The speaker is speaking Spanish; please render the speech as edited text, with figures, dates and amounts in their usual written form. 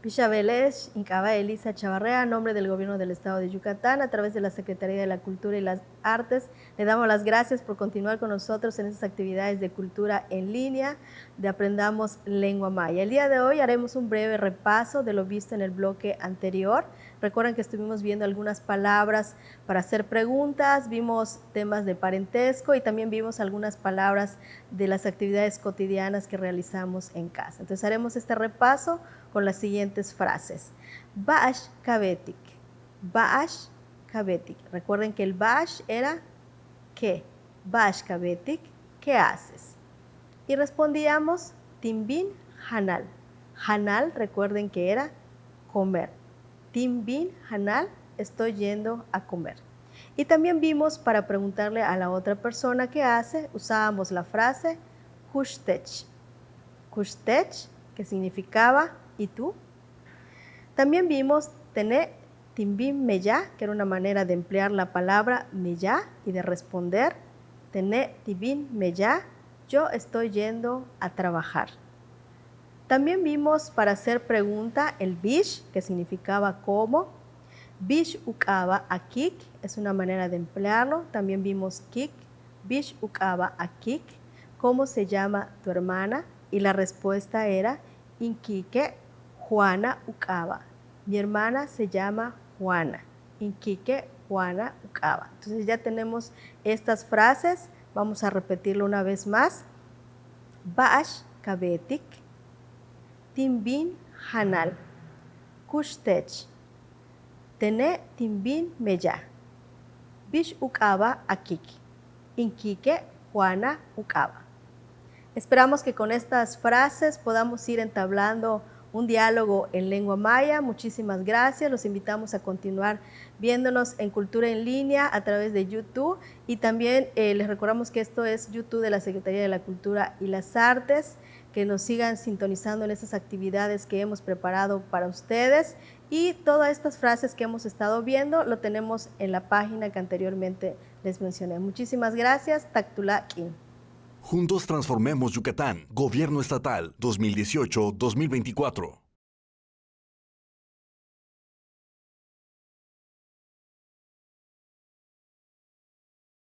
Pichabeles, Incaba Elisa Chavarrea, a nombre del Gobierno del Estado de Yucatán, a través de la Secretaría de la Cultura y las Artes, le damos las gracias por continuar con nosotros en estas actividades de cultura en línea, de Aprendamos Lengua Maya. El día de hoy haremos un breve repaso de lo visto en el bloque anterior. Recuerden que estuvimos viendo algunas palabras para hacer preguntas, vimos temas de parentesco y también vimos algunas palabras de las actividades cotidianas que realizamos en casa. Entonces haremos este repaso con las siguientes frases. Ba'ash kabetik. Ba'ash kabetik. Recuerden que el ba'ash era ¿qué? Ba'ash kabetik, ¿qué haces? Y respondíamos timbin hanal. Hanal, recuerden que era comer. Timbin hanal, estoy yendo a comer. Y también vimos para preguntarle a la otra persona qué hace, usábamos la frase kushtech. Kushtech, que significaba ¿y tú? También vimos tener timbim meya, que era una manera de emplear la palabra meya y de responder tener timbim meya, yo estoy yendo a trabajar. También vimos para hacer pregunta el bish, que significaba cómo. Bish ukaba akik, es una manera de emplearlo. También vimos kik, bish ukaba akik, ¿cómo se llama tu hermana? Y la respuesta era Inquique Juana Ucaba. Mi hermana se llama Juana. Inquique Juana Ucaba. Entonces ya tenemos estas frases. Vamos a repetirlo una vez más. Ba'ash kabetik, timbin hanal, kushtech, tene timbin meya, bish ukaba akik, inquique Juana Ucaba. Esperamos que con estas frases podamos ir entablando un diálogo en lengua maya. Muchísimas gracias. Los invitamos a continuar viéndonos en Cultura en Línea a través de YouTube. Y también les recordamos que esto es YouTube de la Secretaría de la Cultura y las Artes. Que nos sigan sintonizando en esas actividades que hemos preparado para ustedes. Y todas estas frases que hemos estado viendo lo tenemos en la página que anteriormente les mencioné. Muchísimas gracias. Taktula Kin. Juntos transformemos Yucatán. Gobierno Estatal 2018-2024.